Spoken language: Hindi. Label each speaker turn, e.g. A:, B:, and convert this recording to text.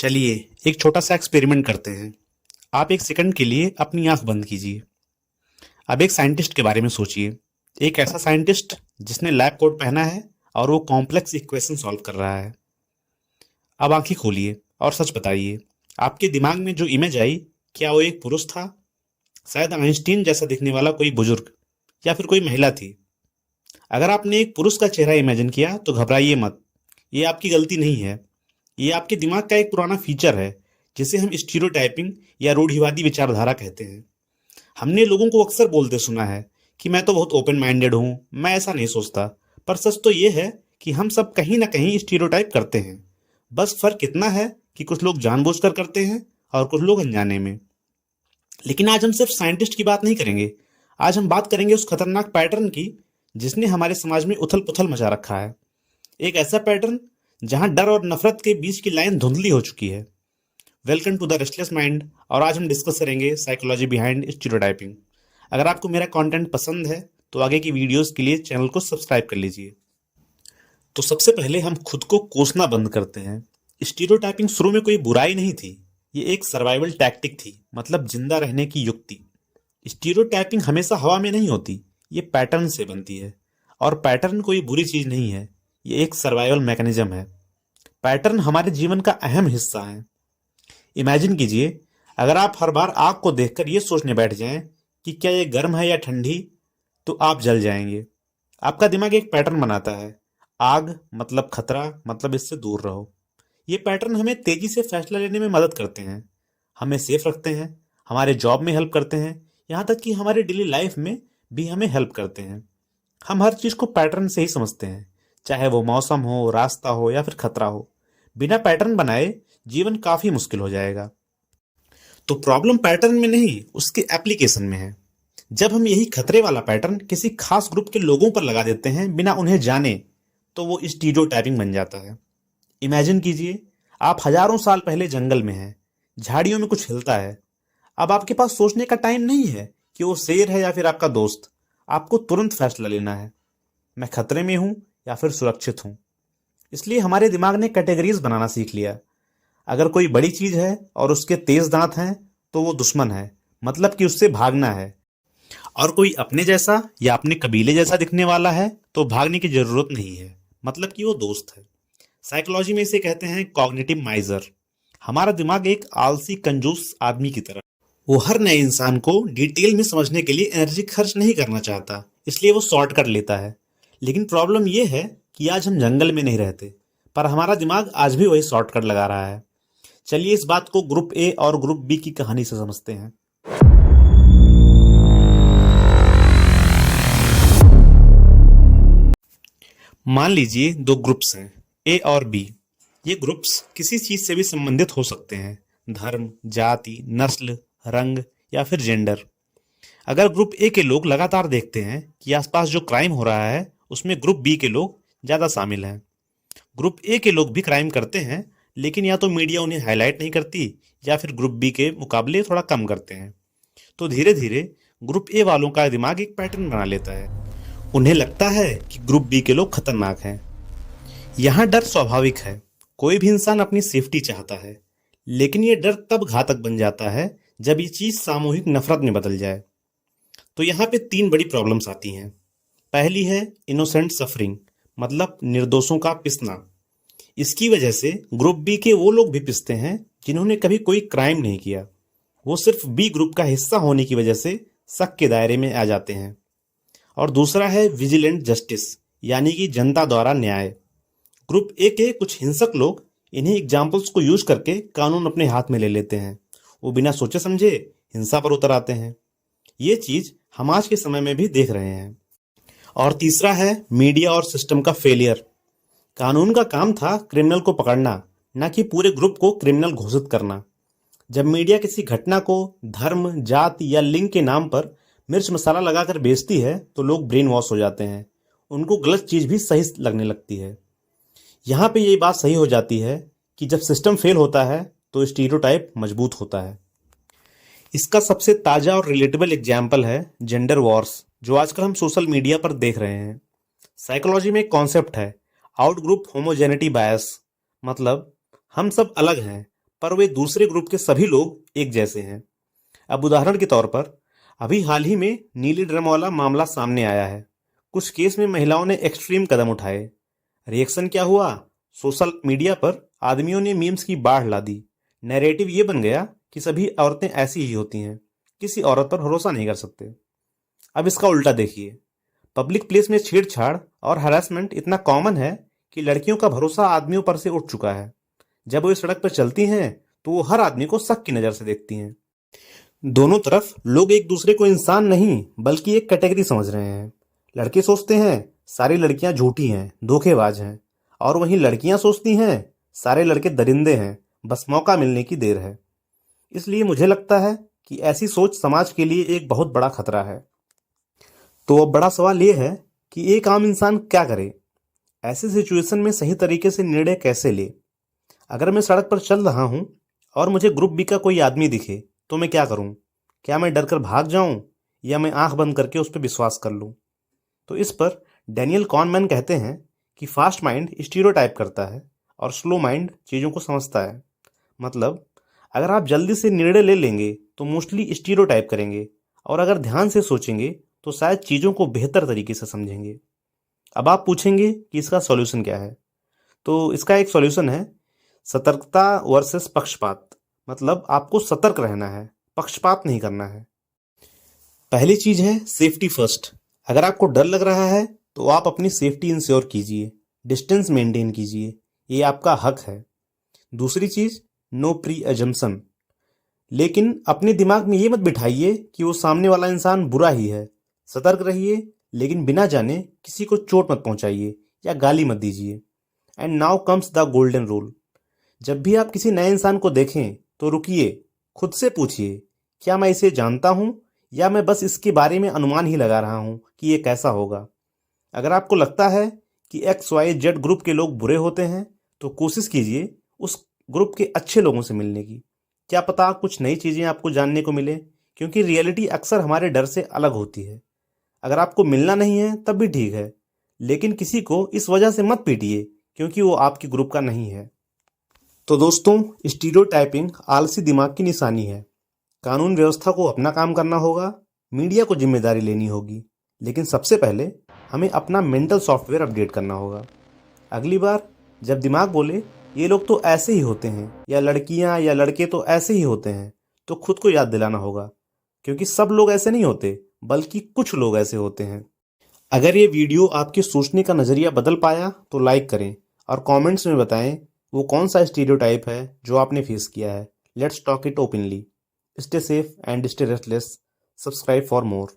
A: चलिए एक छोटा सा एक्सपेरिमेंट करते हैं। आप एक सेकंड के लिए अपनी आंख बंद कीजिए। अब एक साइंटिस्ट के बारे में सोचिए। एक ऐसा साइंटिस्ट जिसने लैब कोट पहना है और वो कॉम्प्लेक्स इक्वेशन सॉल्व कर रहा है। अब आंखें खोलिए और सच बताइए, आपके दिमाग में जो इमेज आई, क्या वो एक पुरुष था, शायद आइंस्टीन जैसा दिखने वाला कोई बुजुर्ग, या फिर कोई महिला थी? अगर आपने एक पुरुष का चेहरा इमेजिन किया तो घबराइए मत। ये आपकी गलती नहीं है। ये आपके दिमाग का एक पुराना फीचर है जिसे हम स्टीरियोटाइपिंग या रूढ़िवादी विचारधारा कहते हैं। हमने लोगों को अक्सर बोलते सुना है कि मैं तो बहुत ओपन माइंडेड हूँ, मैं ऐसा नहीं सोचता। पर सच तो ये है कि हम सब कहीं ना कहीं स्टीरियोटाइप करते हैं। बस फर्क इतना है कि कुछ लोग जानबूझकर करते हैं और कुछ लोग अनजाने में। लेकिन आज हम सिर्फ साइंटिस्ट की बात नहीं करेंगे। आज हम बात करेंगे उस खतरनाक पैटर्न की जिसने हमारे समाज में उथल पुथल मचा रखा है। एक ऐसा पैटर्न जहां डर और नफरत के बीच की लाइन धुंधली हो चुकी है। Welcome to the restless mind, और आज हम डिस्कस करेंगे साइकोलॉजी बिहाइंड स्टीरियोटाइपिंग। अगर आपको मेरा कंटेंट पसंद है तो आगे की वीडियोस के लिए चैनल को सब्सक्राइब कर लीजिए। तो सबसे पहले हम खुद को कोसना बंद करते हैं। स्टीरियोटाइपिंग शुरू में कोई बुराई नहीं थी, ये एक सर्वाइवल टैक्टिक थी, मतलब जिंदा रहने की युक्ति। स्टीरियोटाइपिंग हमेशा हवा में नहीं होती, ये पैटर्न से बनती है। और पैटर्न कोई बुरी चीज नहीं है, ये एक सर्वाइवल मैकेनिज्म है। पैटर्न हमारे जीवन का अहम हिस्सा है। इमेजिन कीजिए, अगर आप हर बार आग को देखकर ये सोचने बैठ जाएं कि क्या ये गर्म है या ठंडी, तो आप जल जाएंगे। आपका दिमाग एक पैटर्न बनाता है। आग मतलब खतरा, मतलब इससे दूर रहो। ये पैटर्न हमें तेजी से फैसला लेने में मदद करते हैं, हमें सेफ रखते हैं, हमारे जॉब में हेल्प करते हैं, यहाँ तक कि हमारे डेली लाइफ में भी हमें हेल्प करते हैं। हम हर चीज को पैटर्न से ही समझते हैं, चाहे वो मौसम हो, रास्ता हो या फिर खतरा हो। बिना पैटर्न बनाए जीवन काफी मुश्किल हो जाएगा। तो प्रॉब्लम पैटर्न में नहीं, उसके एप्लीकेशन में है। जब हम यही खतरे वाला पैटर्न किसी खास ग्रुप के लोगों पर लगा देते हैं बिना उन्हें जाने, तो वो स्टीरियोटाइपिंग बन जाता है। इमेजिन कीजिए, आप हजारों साल पहले जंगल में हैं, झाड़ियों में कुछ हिलता है। अब आपके पास सोचने का टाइम नहीं है कि वो शेर है या फिर आपका दोस्त। आपको तुरंत फैसला लेना है, मैं खतरे में हूं या फिर सुरक्षित हूं। इसलिए हमारे दिमाग ने कैटेगरीज बनाना सीख लिया। अगर कोई बड़ी चीज है और उसके तेज दांत हैं, तो वो दुश्मन है, मतलब कि उससे भागना है। और कोई अपने जैसा या अपने कबीले जैसा दिखने वाला है तो भागने की जरूरत नहीं है, मतलब कि वो दोस्त है। साइकोलॉजी में इसे कहते हैं कॉग्निटिव माइजर। हमारा दिमाग एक आलसी कंजूस आदमी की तरह, वो हर नए इंसान को डिटेल में समझने के लिए एनर्जी खर्च नहीं करना चाहता, इसलिए वो शॉर्टकट लेता है। लेकिन प्रॉब्लम ये है कि आज हम जंगल में नहीं रहते, पर हमारा दिमाग आज भी वही शॉर्टकट लगा रहा है। चलिए इस बात को ग्रुप ए और ग्रुप बी की कहानी से समझते हैं। मान लीजिए दो ग्रुप्स हैं, ए और बी। ये ग्रुप्स किसी चीज से भी संबंधित हो सकते हैं, धर्म, जाति, नस्ल, रंग या फिर जेंडर। अगर ग्रुप ए के लोग लगातार देखते हैं कि आसपास जो क्राइम हो रहा है उसमें ग्रुप बी के लोग ज्यादा शामिल हैं। ग्रुप ए के लोग भी क्राइम करते हैं, लेकिन या तो मीडिया उन्हें हाईलाइट नहीं करती या फिर ग्रुप बी के मुकाबले थोड़ा कम करते हैं। तो धीरे धीरे ग्रुप ए वालों का दिमाग एक पैटर्न बना लेता है। उन्हें लगता है कि ग्रुप बी के लोग खतरनाक हैं। यहाँ डर स्वाभाविक है, कोई भी इंसान अपनी सेफ्टी चाहता है। लेकिन ये डर तब घातक बन जाता है जब ये चीज सामूहिक नफरत में बदल जाए। तो यहाँ पे तीन बड़ी प्रॉब्लम्स आती हैं। पहली है इनोसेंट सफरिंग, मतलब निर्दोषों का पिसना। इसकी वजह से ग्रुप बी के वो लोग भी पिसते हैं जिन्होंने कभी कोई क्राइम नहीं किया। वो सिर्फ बी ग्रुप का हिस्सा होने की वजह से शक के दायरे में आ जाते हैं। और दूसरा है विजिलेंट जस्टिस, यानी कि जनता द्वारा न्याय। ग्रुप ए के कुछ हिंसक लोग इन्हीं एग्जाम्पल्स को यूज करके कानून अपने हाथ में ले लेते हैं। वो बिना सोचे समझे हिंसा पर उतर आते हैं। ये चीज हम आज के समय में भी देख रहे हैं। और तीसरा है मीडिया और सिस्टम का फेलियर। कानून का काम था क्रिमिनल को पकड़ना, न कि पूरे ग्रुप को क्रिमिनल घोषित करना। जब मीडिया किसी घटना को धर्म, जाति या लिंग के नाम पर मिर्च मसाला लगाकर बेचती है तो लोग ब्रेन वॉश हो जाते हैं। उनको गलत चीज भी सही लगने लगती है। यहाँ पे ये बात सही हो जाती है कि जब सिस्टम फेल होता है तो स्टीरियोटाइप मजबूत होता है। इसका सबसे ताजा और रिलेटेबल एग्जाम्पल है जेंडर वॉर्स, जो आजकल हम सोशल मीडिया पर देख रहे हैं। साइकोलॉजी में एक कॉन्सेप्ट है आउट ग्रुप होमोजेनिटी बायस, मतलब हम सब अलग हैं पर वे दूसरे ग्रुप के सभी लोग एक जैसे हैं। अब उदाहरण के तौर पर अभी हाल ही में नीले ड्रम वाला मामला सामने आया है। कुछ केस में महिलाओं ने एक्सट्रीम कदम उठाए। रिएक्शन क्या हुआ? सोशल मीडिया पर आदमियों ने मीम्स की बाढ़ ला दी। नैरेटिव ये बन गया कि सभी औरतें ऐसी ही होती हैं, किसी औरत पर भरोसा नहीं कर सकते। अब इसका उल्टा देखिए, पब्लिक प्लेस में छेड़छाड़ और हरासमेंट इतना कॉमन है कि लड़कियों का भरोसा आदमियों पर से उठ चुका है। जब वो सड़क पर चलती हैं तो वो हर आदमी को शक की नज़र से देखती हैं। दोनों तरफ लोग एक दूसरे को इंसान नहीं बल्कि एक कैटेगरी समझ रहे हैं। लड़के सोचते हैं सारी लड़कियां झूठी हैं, धोखेबाज हैं, और वहीं लड़कियां सोचती हैं सारे लड़के दरिंदे हैं, बस मौका मिलने की देर है। इसलिए मुझे लगता है कि ऐसी सोच समाज के लिए एक बहुत बड़ा खतरा है। तो अब बड़ा सवाल ये है कि एक आम इंसान क्या करे? ऐसी सिचुएशन में सही तरीके से निर्णय कैसे ले? अगर मैं सड़क पर चल रहा हूँ और मुझे ग्रुप बी का कोई आदमी दिखे तो मैं क्या करूँ? क्या मैं डर कर भाग जाऊँ या मैं आंख बंद करके उस पर विश्वास कर लूँ? तो इस पर डैनियल कॉनमैन कहते हैं कि फास्ट माइंड स्टीरियोटाइप करता है और स्लो माइंड चीज़ों को समझता है। मतलब अगर आप जल्दी से निर्णय ले लेंगे तो मोस्टली स्टीरियोटाइप करेंगे, और अगर ध्यान से सोचेंगे तो शायद चीज़ों को बेहतर तरीके से समझेंगे। अब आप पूछेंगे कि इसका सॉल्यूशन क्या है? तो इसका एक सॉल्यूशन है सतर्कता वर्सेस पक्षपात। मतलब आपको सतर्क रहना है, पक्षपात नहीं करना है। पहली चीज़ है सेफ्टी फर्स्ट। अगर आपको डर लग रहा है तो आप अपनी सेफ्टी इंश्योर कीजिए, डिस्टेंस मेंटेन कीजिए, ये आपका हक है। दूसरी चीज़ नो प्री एजम्पशन। लेकिन अपने दिमाग में ये मत बिठाइए कि वो सामने वाला इंसान बुरा ही है। सतर्क रहिए, लेकिन बिना जाने किसी को चोट मत पहुंचाइए या गाली मत दीजिए। And now comes the golden rule. जब भी आप किसी नए इंसान को देखें तो रुकिए, खुद से पूछिए क्या मैं इसे जानता हूं या मैं बस इसके बारे में अनुमान ही लगा रहा हूं कि ये कैसा होगा। अगर आपको लगता है कि XYZ ग्रुप के लोग बुरे होते हैं तो कोशिश कीजिए उस ग्रुप के अच्छे लोगों से मिलने की। क्या पता कुछ नई चीज़ें आपको जानने को मिले, क्योंकि रियलिटी अक्सर हमारे डर से अलग होती है। अगर आपको मिलना नहीं है तब भी ठीक है, लेकिन किसी को इस वजह से मत पीटिए क्योंकि वो आपके ग्रुप का नहीं है। तो दोस्तों, स्टीरियोटाइपिंग आलसी दिमाग की निशानी है। कानून व्यवस्था को अपना काम करना होगा, मीडिया को जिम्मेदारी लेनी होगी, लेकिन सबसे पहले हमें अपना मेंटल सॉफ्टवेयर अपडेट करना होगा। अगली बार जब दिमाग बोले ये लोग तो ऐसे ही होते हैं या लड़कियां या लड़के तो ऐसे ही होते हैं, तो खुद को याद दिलाना होगा, क्योंकि सब लोग ऐसे नहीं होते बल्कि कुछ लोग ऐसे होते हैं। अगर ये वीडियो आपके सोचने का नज़रिया बदल पाया तो लाइक करें और कमेंट्स में बताएं वो कौन सा स्टीरियोटाइप है जो आपने फेस किया है। Let's talk it openly. Stay safe and stay restless. Subscribe for more.